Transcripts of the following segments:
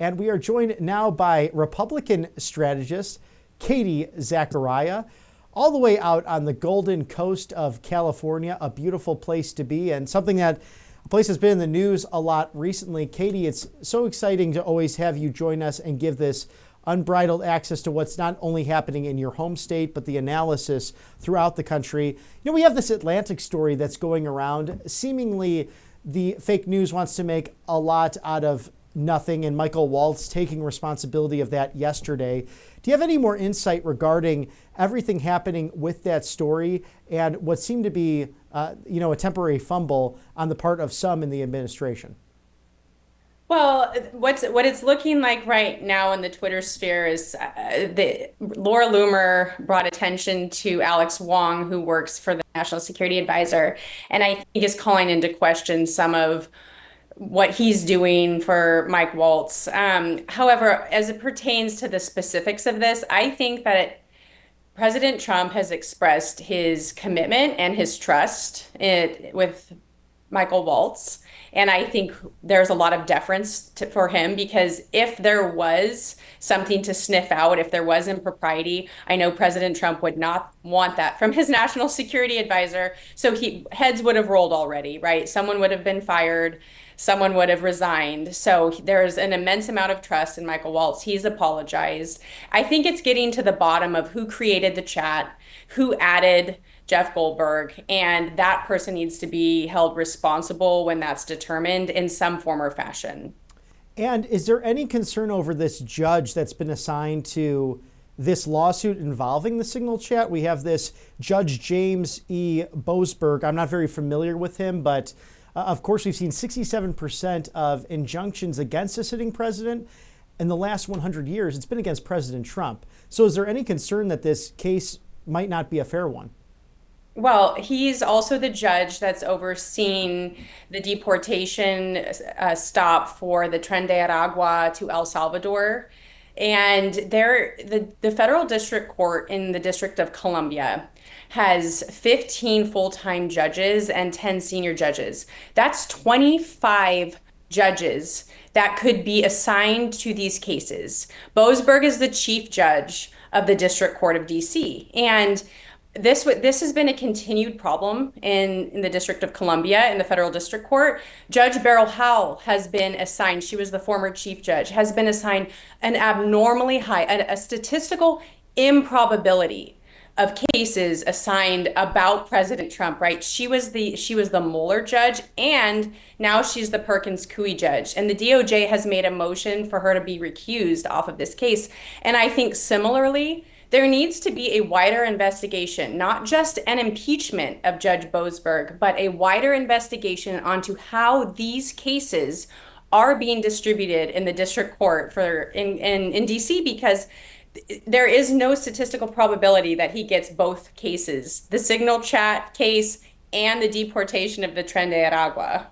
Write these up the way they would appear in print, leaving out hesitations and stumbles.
And we are joined now by Republican strategist Katie Zacharia, all the way out on the Golden Coast of California, a beautiful place to be, and a place that's been in the news a lot recently. Katie, it's so exciting to always have you join us and give this unbridled access to what's not only happening in your home state, but the analysis throughout the country. You know, we have this Atlantic story that's going around. Seemingly, the fake news wants to make a lot out of nothing, and Michael Waltz taking responsibility of that yesterday. Do you have any more insight regarding everything happening with that story and what seemed to be, a temporary fumble on the part of some in the administration? Well, what it's looking like right now in the Twitter sphere is Laura Loomer brought attention to Alex Wong, who works for the National Security Advisor, and I think is calling into question some of what he's doing for Mike Waltz. However, as it pertains to the specifics of this, I think that President Trump has expressed his commitment and his trust with Michael Waltz. And I think there's a lot of deference for him, because if there was something to sniff out, if there was impropriety, I know President Trump would not want that from his national security advisor. So heads would have rolled already, right? Someone would have been fired. Someone would have resigned. So there's an immense amount of trust in Michael Waltz. He's apologized. I think it's getting to the bottom of who created the chat, who added Jeff Goldberg, and that person needs to be held responsible when that's determined in some form or fashion. And is there any concern over this judge that's been assigned to this lawsuit involving the Signal chat? We have this Judge James E. Boasberg. I'm not very familiar with him, but of course, we've seen 67% of injunctions against a sitting president. In the last 100 years, it's been against President Trump. So is there any concern that this case might not be a fair one? Well, he's also the judge that's overseeing the deportation stop for the Tren de Aragua to El Salvador. And the federal district court in the District of Columbia has 15 full-time judges and 10 senior judges. That's 25 judges that could be assigned to these cases. Boasberg is the chief judge of the District Court of DC. And this has been a continued problem in the District of Columbia in the federal district court. Judge Beryl Howell has been assigned, she was the former chief judge, has been assigned an abnormally high, a statistical improbability of cases assigned about President Trump, right? She was the Mueller judge, and now she's the Perkins Coie judge. And the DOJ has made a motion for her to be recused off of this case. And I think similarly, there needs to be a wider investigation, not just an impeachment of Judge Boasberg, but a wider investigation onto how these cases are being distributed in the district court in DC, because there is no statistical probability that he gets both cases, the Signal chat case and the deportation of the Tren de Aragua.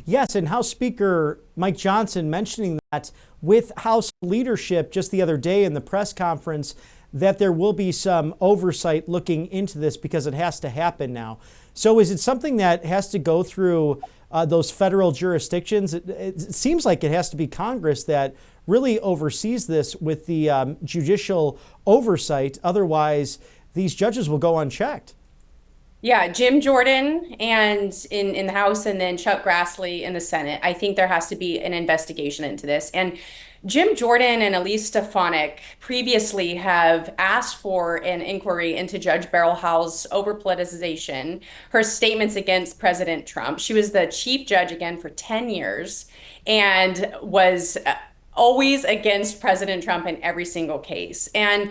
Yes, and House Speaker Mike Johnson mentioning that with House leadership just the other day in the press conference, that there will be some oversight looking into this because it has to happen now. So is it something that has to go through those federal jurisdictions? It seems like it has to be Congress that really oversees this with the judicial oversight. Otherwise, these judges will go unchecked. Yeah, Jim Jordan and in the House, and then Chuck Grassley in the Senate. I think there has to be an investigation into this. And Jim Jordan and Elise Stefanik previously have asked for an inquiry into Judge Beryl Howell's over-politicization, her statements against President Trump. She was the chief judge again for 10 years and was always against President Trump in every single case. And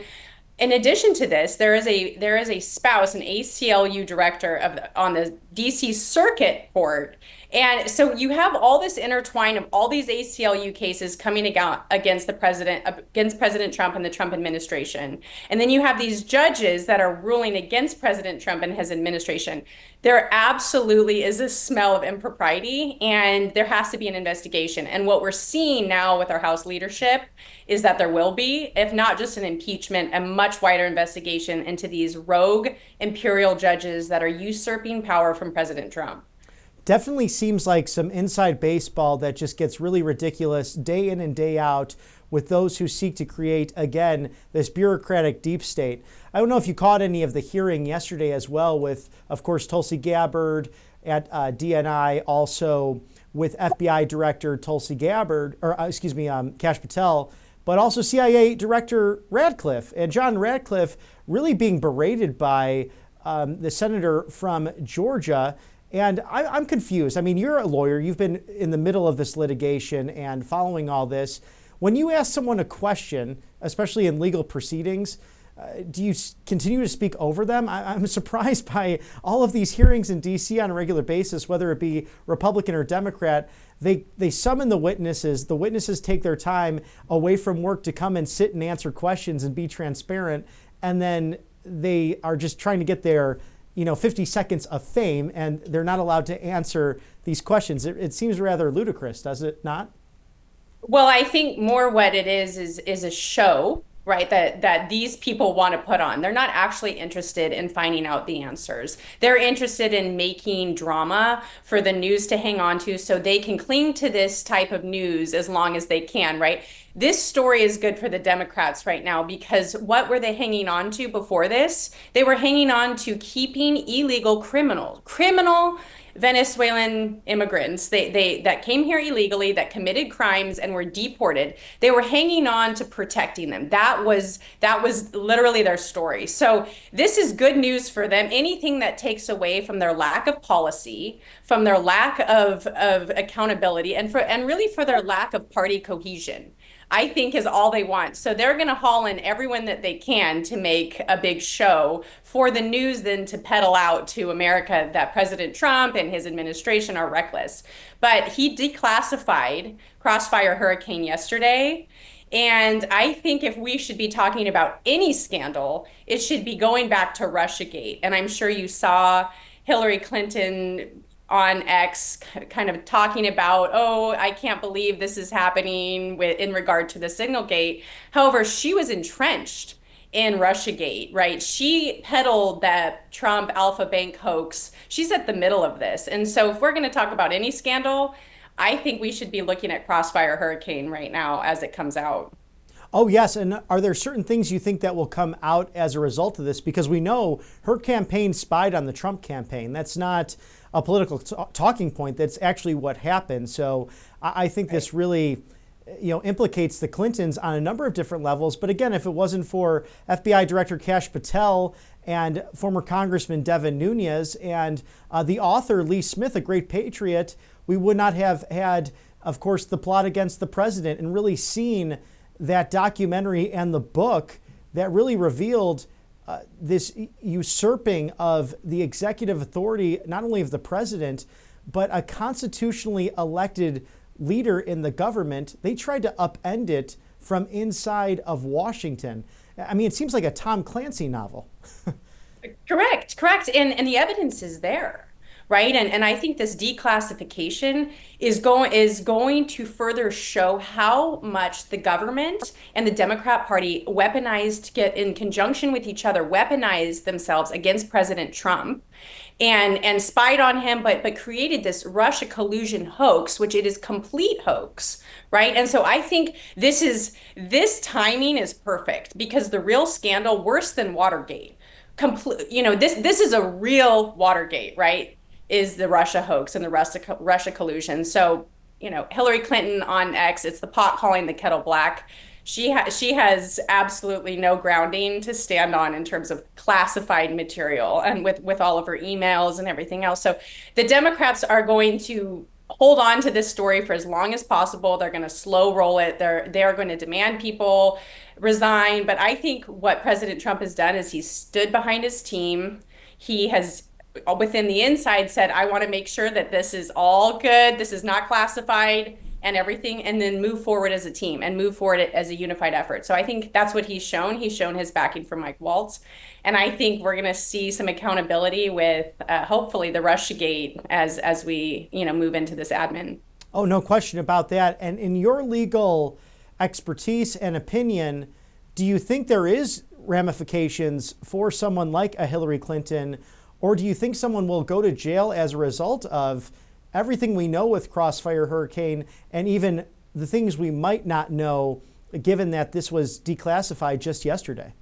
in addition to this, there is a spouse, an ACLU director on the DC Circuit Court. And so you have all this intertwine of all these ACLU cases coming against President Trump and the Trump administration. And then you have these judges that are ruling against President Trump and his administration. There absolutely is a smell of impropriety, and there has to be an investigation. And what we're seeing now with our House leadership is that there will be, if not just an impeachment, a much wider investigation into these rogue imperial judges that are usurping power from President Trump. definitely seems like some inside baseball that just gets really ridiculous day in and day out with those who seek to create, again, this bureaucratic deep state. I don't know if you caught any of the hearing yesterday as well with, of course, Tulsi Gabbard at DNI, also with FBI Director Tulsi Gabbard, Kash Patel, but also CIA Director Radcliffe. And John Radcliffe really being berated by the senator from Georgia. And I'm confused. I mean, you're a lawyer. You've been in the middle of this litigation and following all this. When you ask someone a question, especially in legal proceedings, do you continue to speak over them? I'm surprised by all of these hearings in D.C. on a regular basis, whether it be Republican or Democrat. They summon the witnesses. The witnesses take their time away from work to come and sit and answer questions and be transparent. And then they are just trying to get their 50 seconds of fame, and they're not allowed to answer these questions. It seems rather ludicrous, does it not? Well, I think more what it is a show, right? That these people want to put on. They're not actually interested in finding out the answers. They're interested in making drama for the news to hang on to so they can cling to this type of news as long as they can, right? This story is good for the Democrats right now because what were they hanging on to before this? They were hanging on to keeping illegal criminal Venezuelan immigrants that came here illegally, that committed crimes and were deported. They were hanging on to protecting them. That was literally their story. So this is good news for them. Anything that takes away from their lack of policy, from their lack of accountability, and really for their lack of party cohesion, I think is all they want. So they're going to haul in everyone that they can to make a big show for the news, then to peddle out to America that President Trump and his administration are reckless. But he declassified Crossfire Hurricane yesterday. And I think if we should be talking about any scandal, it should be going back to Russiagate. And I'm sure you saw Hillary Clinton on X kind of talking about, oh, I can't believe this is happening in regard to the Signal Gate. However, she was entrenched in Russiagate, right? She peddled that Trump Alpha Bank hoax. She's at the middle of this. And so if we're going to talk about any scandal, I think we should be looking at Crossfire Hurricane right now as it comes out. Oh, yes. And are there certain things you think that will come out as a result of this? Because we know her campaign spied on the Trump campaign. That's not a political talking point. That's actually what happened. So I think this really, implicates the Clintons on a number of different levels. But again, if it wasn't for FBI Director Kash Patel and former Congressman Devin Nunes and the author Lee Smith, a great patriot, we would not have had, of course, the plot against the president and really seen that documentary and the book that really revealed this usurping of the executive authority, not only of the president, but a constitutionally elected leader in the government. They tried to upend it from inside of Washington. I mean, it seems like a Tom Clancy novel. Correct. And the evidence is there. Right. And I think this declassification is going to further show how much the government and the Democrat Party weaponized, get in conjunction with each other, weaponized themselves against President Trump and spied on him, but created this Russia collusion hoax, which it is complete hoax. Right. And so I think this timing is perfect because the real scandal, worse than Watergate, this is a real Watergate, right? Is the Russia hoax and the Russia collusion. So, Hillary Clinton on X, it's the pot calling the kettle black. She has absolutely no grounding to stand on in terms of classified material and with all of her emails and everything else. So the Democrats are going to hold on to this story for as long as possible. They're going to slow roll it. They're going to demand people resign. But I think what President Trump has done is he's stood behind his team. He has within the inside said, I want to make sure that this is all good. This is not classified and everything, and then move forward as a team and move forward as a unified effort. So I think that's what he's shown. He's shown his backing for Mike Waltz. And I think we're going to see some accountability with hopefully the Russiagate as we, move into this admin. Oh, no question about that. And in your legal expertise and opinion, do you think there is ramifications for someone like a Hillary Clinton? Or do you think someone will go to jail as a result of everything we know with Crossfire Hurricane and even the things we might not know, given that this was declassified just yesterday?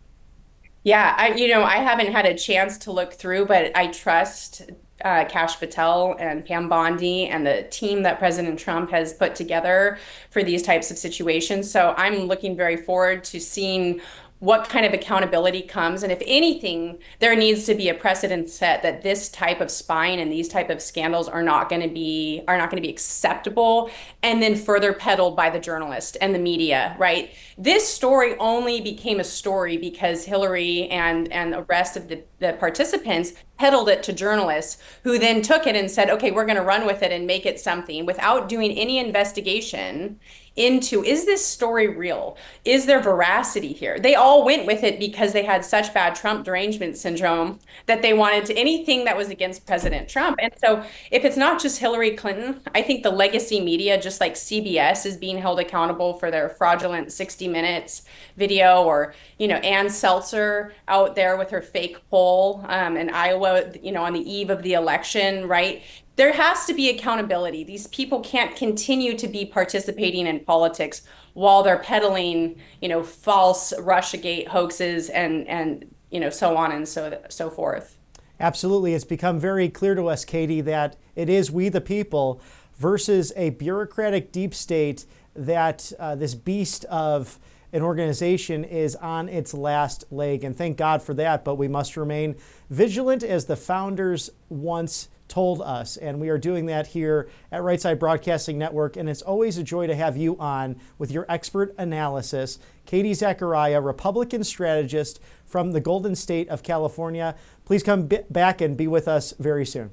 Yeah, I haven't had a chance to look through, but I trust Kash Patel and Pam Bondi and the team that President Trump has put together for these types of situations. So I'm looking very forward to seeing what kind of accountability comes. And if anything, there needs to be a precedent set that this type of spying and these type of scandals are not going to be acceptable, and then further peddled by the journalist and the media, right? This story only became a story because Hillary and the rest of the participants peddled it to journalists who then took it and said, okay, we're going to run with it and make it something without doing any investigation into, is this story real? Is there veracity here? They all went with it because they had such bad Trump derangement syndrome that they wanted to anything that was against President Trump. And so if it's not just Hillary Clinton, I think the legacy media, just like CBS is being held accountable for their fraudulent 60 Minutes video, or, Ann Seltzer out there with her fake poll in Iowa, on the eve of the election, right? There has to be accountability. These people can't continue to be participating in politics while they're peddling, false Russiagate hoaxes and so on and so forth. Absolutely. It's become very clear to us, Katie, that it is we the people versus a bureaucratic deep state, that this beast of an organization is on its last leg. And thank God for that. But we must remain vigilant, as the founders once told us. And we are doing that here at Right Side Broadcasting Network. And it's always a joy to have you on with your expert analysis. Katie Zacharia, Republican strategist from the Golden State of California. Please come back and be with us very soon.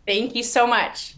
Thank you so much.